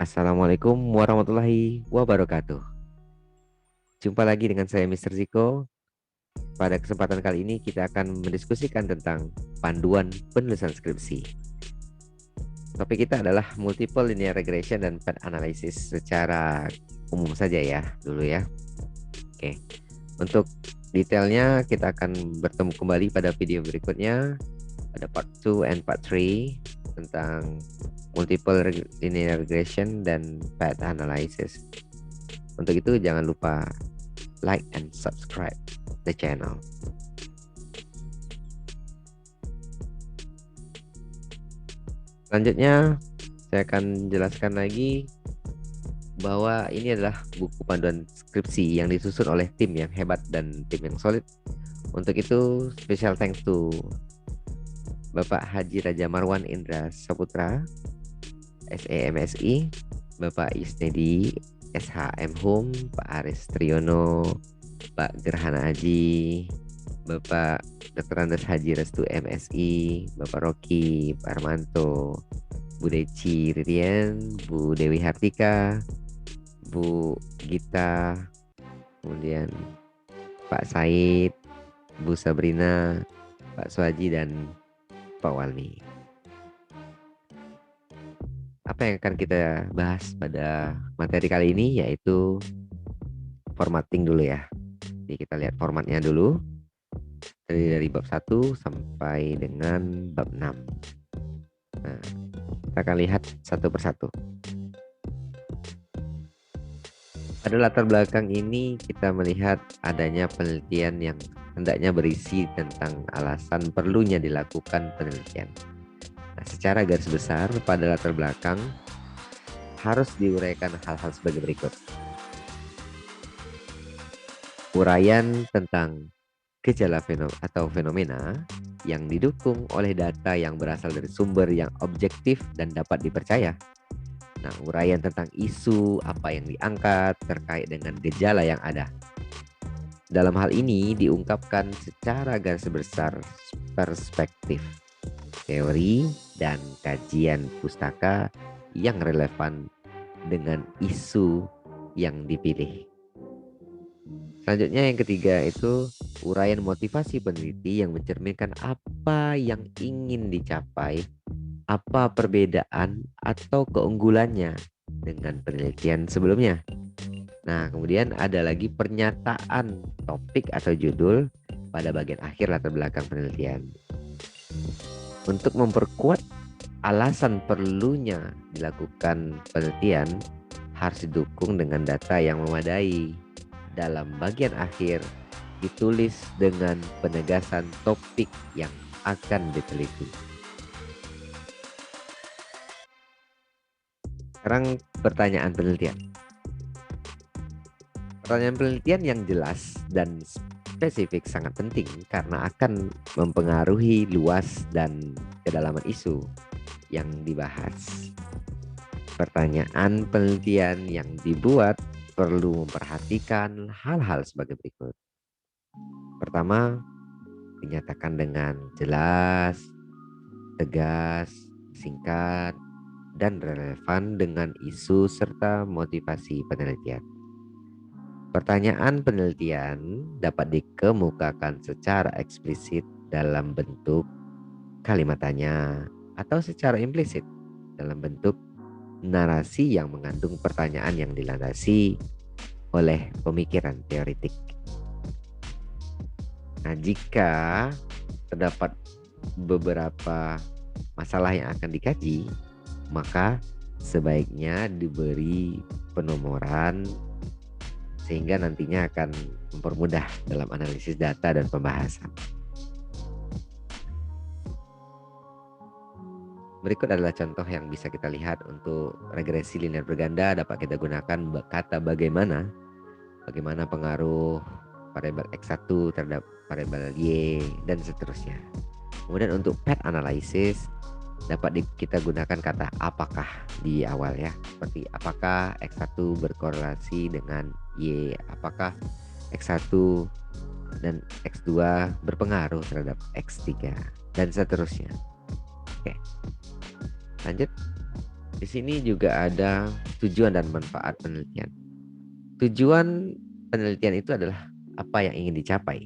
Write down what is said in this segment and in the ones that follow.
Assalamualaikum warahmatullahi wabarakatuh. Jumpa lagi dengan saya Mr. Ziko. Pada kesempatan kali ini kita akan mendiskusikan tentang panduan penulisan skripsi. Topik kita adalah multiple linear regression dan path analysis secara umum saja ya dulu ya. Oke. Untuk detailnya kita akan bertemu kembali pada video berikutnya pada part 2 and part 3 tentang multiple linear regression dan path analysis. Untuk itu jangan lupa like and subscribe the channel. Selanjutnya saya akan jelaskan lagi bahwa ini adalah buku panduan skripsi yang disusun oleh tim yang hebat dan tim yang solid. Untuk itu special thanks to Bapak Haji Raja Marwan Indra Saputra SEMSI, Bapak Isnedi SHM Hum, Pak Aris Triyono, Pak Gerhana Aji, Bapak Dr. Andes Haji Restu MSI, Bapak Rocky, Pak Armanto, Bu Deci Ririan, Bu Dewi Hartika, Bu Gita, kemudian Pak Said, Bu Sabrina, Pak Swaji, dan Pak Walmi. Apa yang akan kita bahas pada materi kali ini yaitu formatting dulu ya. Jadi kita lihat formatnya dulu. Dari bab 1 sampai dengan bab 6. Nah, kita akan lihat satu persatu. Pada latar belakang ini kita melihat adanya penelitian yang hendaknya berisi tentang alasan perlunya dilakukan penelitian. Nah, secara garis besar pada latar belakang harus diuraikan hal-hal sebagai berikut. Uraian tentang gejala atau fenomena yang didukung oleh data yang berasal dari sumber yang objektif dan dapat dipercaya. Nah, uraian tentang isu apa yang diangkat terkait dengan gejala yang ada. Dalam hal ini diungkapkan secara garis besar perspektif, teori, dan kajian pustaka yang relevan dengan isu yang dipilih. Selanjutnya yang ketiga itu uraian motivasi peneliti yang mencerminkan apa yang ingin dicapai, apa perbedaan atau keunggulannya dengan penelitian sebelumnya. Nah, kemudian ada lagi pernyataan topik atau judul pada bagian akhir latar belakang penelitian. Untuk memperkuat alasan perlunya dilakukan penelitian harus didukung dengan data yang memadai. Dalam bagian akhir ditulis dengan penegasan topik yang akan diteliti. Sekarang pertanyaan penelitian. Pertanyaan penelitian yang jelas dan spesifik sangat penting karena akan mempengaruhi luas dan kedalaman isu yang dibahas. Pertanyaan penelitian yang dibuat perlu memperhatikan hal-hal sebagai berikut. Pertama, dinyatakan dengan jelas, tegas, singkat, dan relevan dengan isu serta motivasi penelitian. Pertanyaan penelitian dapat dikemukakan secara eksplisit dalam bentuk kalimat tanya atau secara implisit dalam bentuk narasi yang mengandung pertanyaan yang dilandasi oleh pemikiran teoritik. Nah, jika terdapat beberapa masalah yang akan dikaji, maka sebaiknya diberi penomoran sehingga nantinya akan mempermudah dalam analisis data dan pembahasan. Berikut adalah contoh yang bisa kita lihat untuk regresi linear berganda. Dapat kita gunakan kata bagaimana pengaruh variabel X1 terhadap variabel Y dan seterusnya. Kemudian untuk path analysis dapat kita gunakan kata apakah di awal ya, seperti apakah X1 berkorelasi dengan Y, apakah X1 dan X2 berpengaruh terhadap X3 dan seterusnya. Oke, lanjut. Di sini juga ada tujuan dan manfaat penelitian. Tujuan penelitian itu adalah apa yang ingin dicapai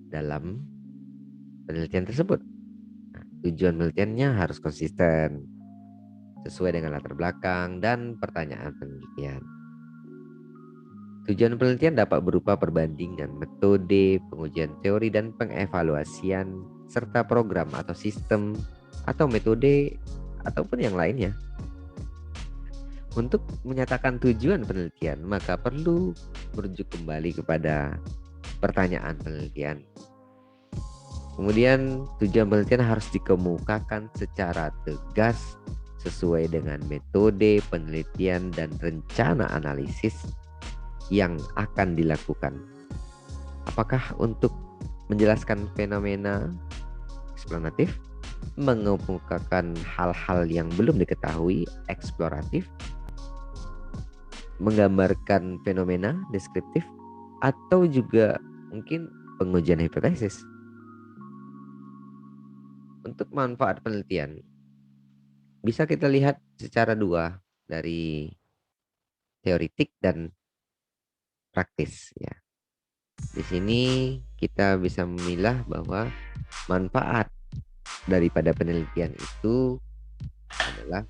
dalam penelitian tersebut. Nah, tujuan penelitiannya harus konsisten, sesuai dengan latar belakang dan pertanyaan penelitian. Tujuan penelitian dapat berupa perbandingan metode, pengujian teori, dan pengevaluasian, serta program atau sistem atau metode ataupun yang lainnya. Untuk menyatakan tujuan penelitian, maka perlu merujuk kembali kepada pertanyaan penelitian. Kemudian tujuan penelitian harus dikemukakan secara tegas sesuai dengan metode penelitian dan rencana analisis yang akan dilakukan. Apakah untuk menjelaskan fenomena eksplanatif, mengemukakan hal-hal yang belum diketahui eksploratif, menggambarkan fenomena deskriptif, atau juga mungkin pengujian hipotesis. Untuk manfaat penelitian bisa kita lihat secara dua, dari teoritik dan praktis ya. Di sini kita bisa memilah bahwa manfaat daripada penelitian itu adalah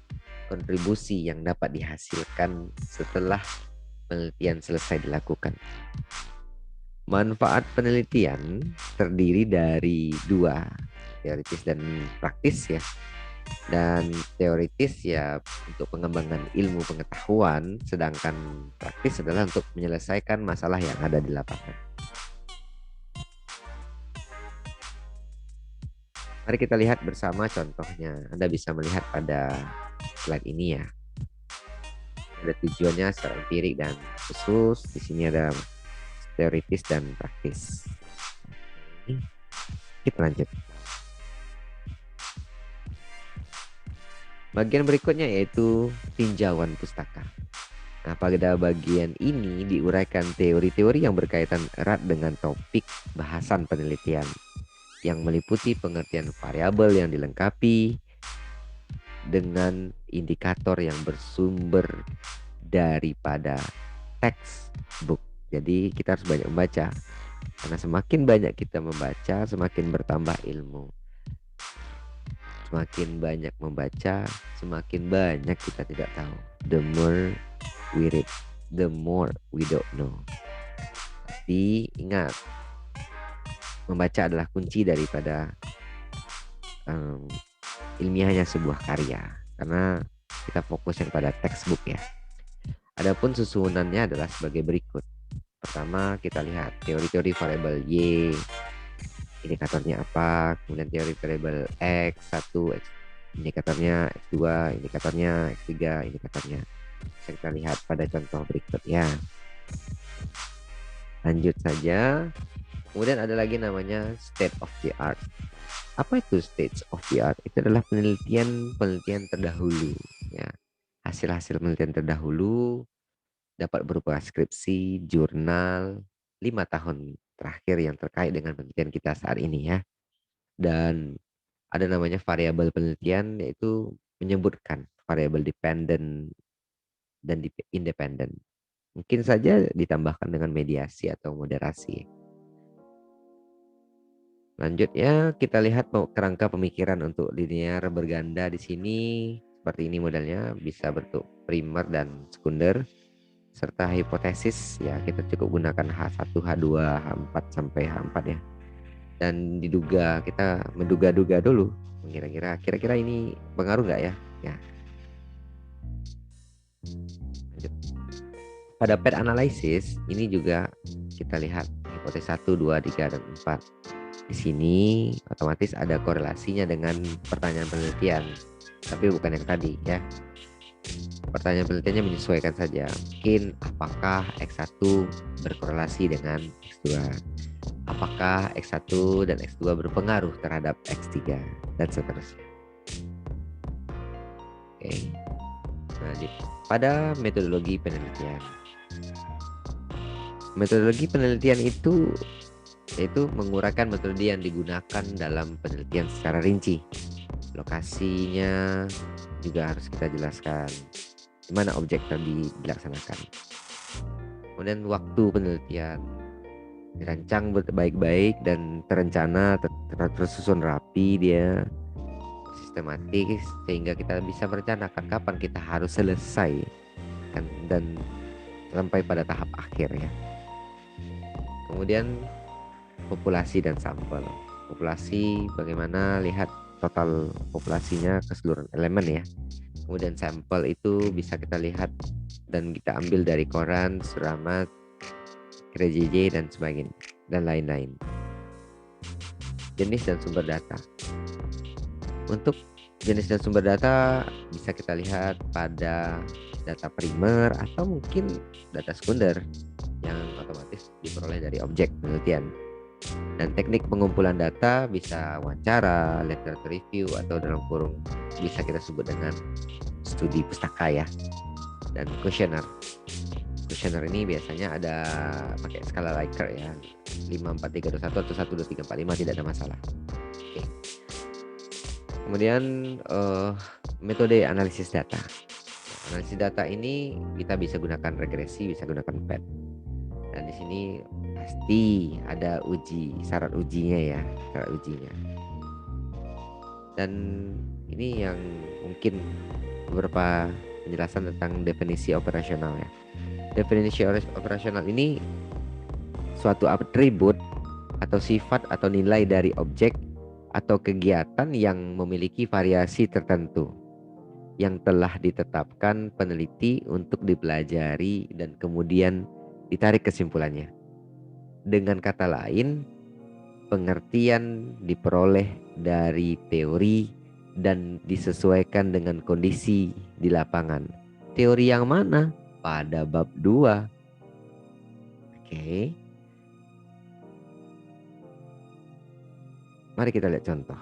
kontribusi yang dapat dihasilkan setelah penelitian selesai dilakukan. Manfaat penelitian terdiri dari dua, teoritis dan praktis ya. Dan teoritis ya untuk pengembangan ilmu pengetahuan, sedangkan praktis adalah untuk menyelesaikan masalah yang ada di lapangan. Mari kita lihat bersama contohnya. Anda bisa melihat pada slide ini ya. Ada tujuannya secara empirik dan khusus. Di sini ada teoritis dan praktis. Kita lanjut. Bagian berikutnya yaitu tinjauan pustaka. Nah, pada bagian ini diuraikan teori-teori yang berkaitan erat dengan topik bahasan penelitian, yang meliputi pengertian variabel yang dilengkapi dengan indikator yang bersumber daripada textbook. Jadi kita harus banyak membaca, karena semakin banyak kita membaca, semakin bertambah ilmu. Semakin banyak membaca, semakin banyak kita tidak tahu. The more we read, the more we don't know. Tapi ingat, membaca adalah kunci daripada ilmiahnya sebuah karya, karena kita fokus yang pada textbook ya. Adapun susunannya adalah sebagai berikut. Pertama kita lihat teori-teori variabel Y, indikatornya apa, kemudian teori variabel X1, indikatornya X2, indikatornya X3, indikatornya. Bisa kita lihat pada contoh berikut ya. Lanjut saja. Kemudian ada lagi namanya state of the art. Apa itu state of the art? Itu adalah penelitian terdahulu ya. Hasil-hasil penelitian terdahulu dapat berupa skripsi, jurnal, 5 tahun terakhir yang terkait dengan penelitian kita saat ini ya. Dan ada namanya variabel penelitian, yaitu menyebutkan variabel dependent dan independent. Mungkin saja ditambahkan dengan mediasi atau moderasi. Lanjut ya, kita lihat kerangka pemikiran untuk linear berganda di sini. Seperti ini modelnya, bisa bentuk primer dan sekunder. Serta hipotesis ya, kita cukup gunakan H1, H2, H4 sampai H4 ya. Dan kita menduga-duga dulu, kira-kira ini pengaruh nggak ya? Ya. Lanjut. Pada pair analysis ini juga kita lihat hipotesis 1, 2, 3, dan 4. Di sini otomatis ada korelasinya dengan pertanyaan penelitian, tapi bukan yang tadi ya. Pertanyaan penelitiannya menyesuaikan saja. Mungkin apakah X1 berkorelasi dengan X2? Apakah X1 dan X2 berpengaruh terhadap X3 dan seterusnya. Oke. Nah, pada metodologi penelitian. Metodologi penelitian itu yaitu menguraikan metode yang digunakan dalam penelitian secara rinci, lokasinya juga harus kita jelaskan di mana objek tadi dilaksanakan. Kemudian waktu penelitian dirancang baik-baik dan terencana, tersusun rapi, dia sistematis, sehingga kita bisa merencanakan kapan kita harus selesai dan sampai pada tahap akhir ya. Kemudian populasi dan sampel. Populasi, bagaimana lihat total populasinya, keseluruhan elemen ya. Kemudian sampel itu bisa kita lihat dan kita ambil dari koran, Suramat, KJJ dan sebagainya dan lain-lain. Jenis dan sumber data. Untuk jenis dan sumber data bisa kita lihat pada data primer atau mungkin data sekunder yang otomatis diperoleh dari objek penelitian. Dan teknik pengumpulan data bisa wawancara, literature review, atau dalam kurung bisa kita sebut dengan studi pustaka ya. Dan kuesioner. Kuesioner ini biasanya ada pakai skala Likert ya, 5, 4, 3, 2, 1 atau 1, 2, 3, 4, 5, tidak ada masalah. Oke. Kemudian metode analisis data. Analisis data ini kita bisa gunakan regresi, bisa gunakan PET. Dan di sini pasti ada syarat ujinya ya, syarat ujinya. Dan ini yang mungkin beberapa penjelasan tentang definisi operasional ya. Definisi operasional ini suatu atribut atau sifat atau nilai dari objek atau kegiatan yang memiliki variasi tertentu yang telah ditetapkan peneliti untuk dipelajari dan kemudian ditarik kesimpulannya. Dengan kata lain, pengertian diperoleh dari teori dan disesuaikan dengan kondisi di lapangan. Teori yang mana? Pada bab 2. Oke. Mari kita lihat contoh.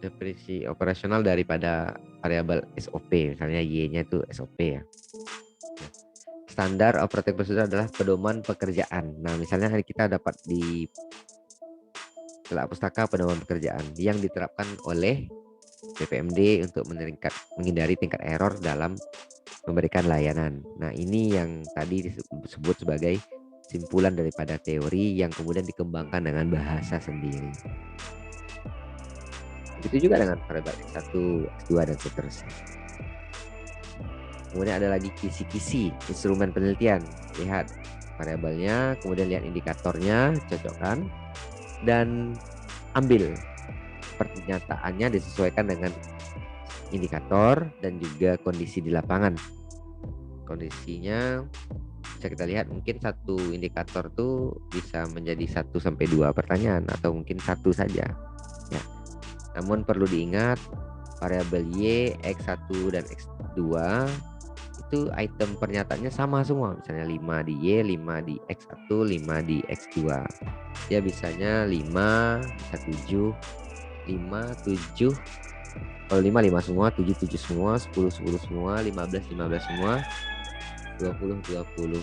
Definisi operasional daripada variabel SOP, misalnya Y-nya itu SOP ya. Standar operating procedure adalah pedoman pekerjaan. Nah, misalnya kita dapat di telak pustaka pedoman pekerjaan yang diterapkan oleh BPMD untuk menghindari tingkat error dalam memberikan layanan. Nah, ini yang tadi disebut sebagai simpulan daripada teori yang kemudian dikembangkan dengan bahasa sendiri. Begitu juga dengan variabel X1, X2 dan seterusnya. Kemudian ada lagi kisi-kisi, instrumen penelitian. Lihat variabelnya, kemudian lihat indikatornya, cocokkan, dan ambil pernyataannya disesuaikan dengan indikator dan juga kondisi di lapangan. Kondisinya bisa kita lihat, mungkin satu indikator tuh bisa menjadi 1-2 pertanyaan atau mungkin satu saja ya. Namun perlu diingat variabel Y, X1 dan X2 itu item pernyataannya sama semua, misalnya 5 di Y, 5 di X1, 5 di X2. Dia bisanya 5, bisa 7, 5, 7. Kalau 5, 5 semua, 7, 7 semua, 10, 10 semua, 15, 15 semua, 20, 20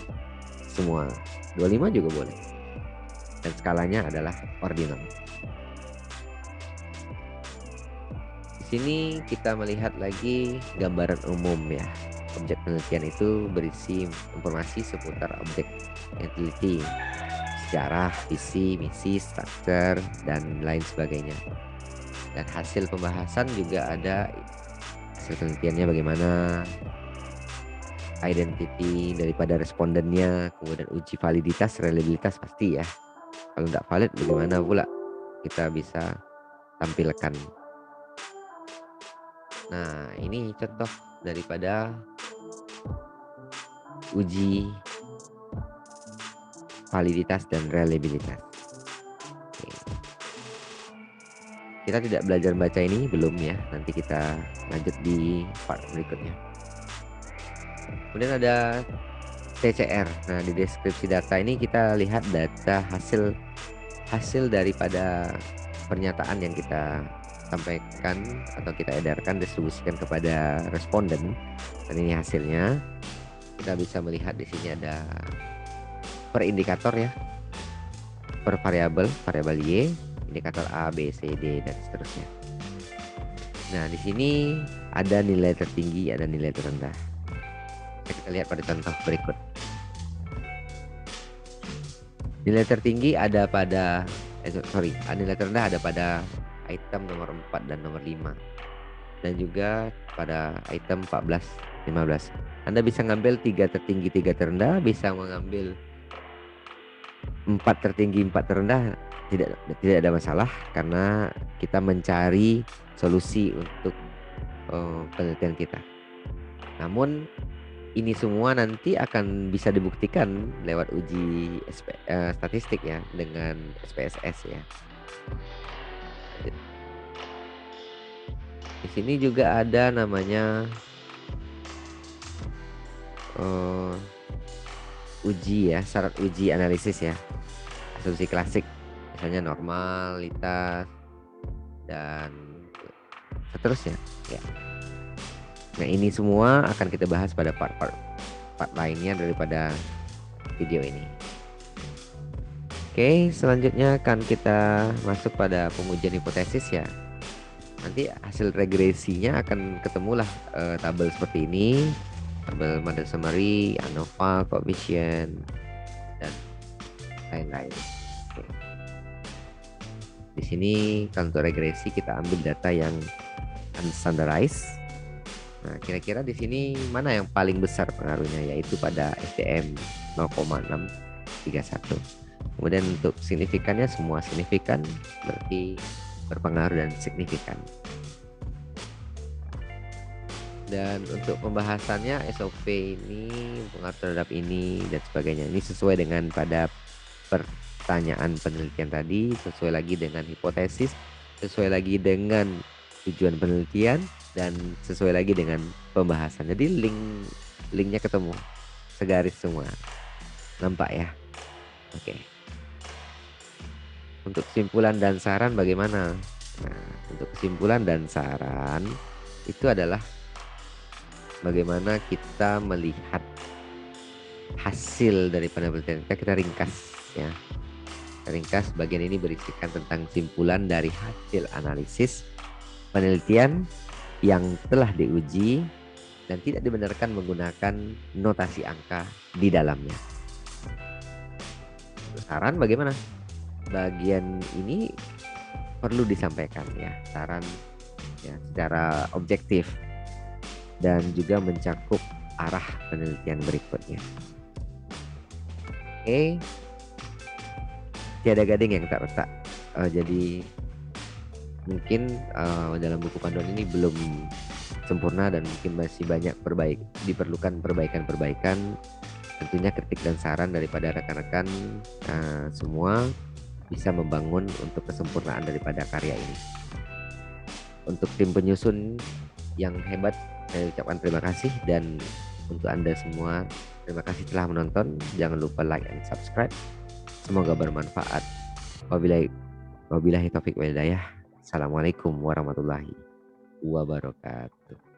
semua. 25 juga boleh. Dan skalanya adalah ordinal. Di sini kita melihat lagi gambaran umum ya. Objek penelitian itu berisi informasi seputar objek yang diteliti, sejarah, visi, misi, struktur, dan lain sebagainya. Dan hasil pembahasan juga ada, hasil penelitiannya bagaimana, identity daripada respondennya, kemudian uji validitas, reliabilitas pasti ya. Kalau tidak valid bagaimana pula kita bisa tampilkan. Nah, ini contoh daripada uji validitas dan reliabilitas. Oke. Kita tidak belajar baca ini belum ya, nanti kita lanjut di part berikutnya. Kemudian ada TCR. Nah, di deskripsi data ini kita lihat data hasil daripada pernyataan yang kita sampaikan atau kita edarkan, distribusikan kepada responden. Dan ini hasilnya. Kita bisa melihat di sini ada per indikator ya, per variabel Y, indikator A, B, C, D dan seterusnya. Nah, di sini ada nilai tertinggi, ada nilai terendah. Kita lihat pada contoh berikut. Nilai tertinggi ada pada nilai terendah ada pada item nomor 4 dan nomor 5, dan juga pada item 14, 15. Anda bisa ngambil 3 tertinggi, 3 terendah, bisa mengambil 4 tertinggi, 4 terendah, tidak ada masalah karena kita mencari solusi untuk penelitian kita. Namun ini semua nanti akan bisa dibuktikan lewat uji statistik ya, dengan SPSS ya. Di sini juga ada namanya uji ya, syarat uji analisis ya, asumsi klasik, misalnya normalitas dan seterusnya ya. Nah, ini semua akan kita bahas pada part lainnya daripada video ini. Oke, selanjutnya akan kita masuk pada pengujian hipotesis ya. Nanti hasil regresinya akan ketemulah tabel seperti ini, tabel model summary, ANOVA, coefficient, dan lain-lain. Oke. Di sini kalau untuk regresi kita ambil data yang unstandarized. Nah, kira-kira di sini mana yang paling besar pengaruhnya, yaitu pada SDM 0,631. Kemudian untuk signifikannya semua signifikan, berarti berpengaruh dan signifikan. Dan untuk pembahasannya SOP ini, pengaruh terhadap ini dan sebagainya, ini sesuai dengan pada pertanyaan penelitian tadi, sesuai lagi dengan hipotesis, sesuai lagi dengan tujuan penelitian, dan sesuai lagi dengan pembahasan. Jadi linknya ketemu, segaris semua, nampak ya. Oke. Untuk kesimpulan dan saran bagaimana? Nah, untuk kesimpulan dan saran itu adalah bagaimana kita melihat hasil dari penelitian kita ringkas ya. Ringkas bagian ini berisikan tentang kesimpulan dari hasil analisis penelitian yang telah diuji dan tidak dibenarkan menggunakan notasi angka di dalamnya. Saran bagaimana? Bagian ini perlu disampaikan ya, saran ya, secara objektif dan juga mencakup arah penelitian berikutnya. Oke, tiada gading yang tak retak. Jadi mungkin dalam buku panduan ini belum sempurna dan mungkin masih banyak diperlukan perbaikan-perbaikan. Tentunya kritik dan saran daripada rekan-rekan semua bisa membangun untuk kesempurnaan daripada karya ini. Untuk tim penyusun yang hebat, saya ucapkan terima kasih, dan untuk Anda semua terima kasih telah menonton. Jangan lupa like and subscribe. Semoga bermanfaat. Wabillahi taufik wal hidayah. Assalamualaikum warahmatullahi wabarakatuh.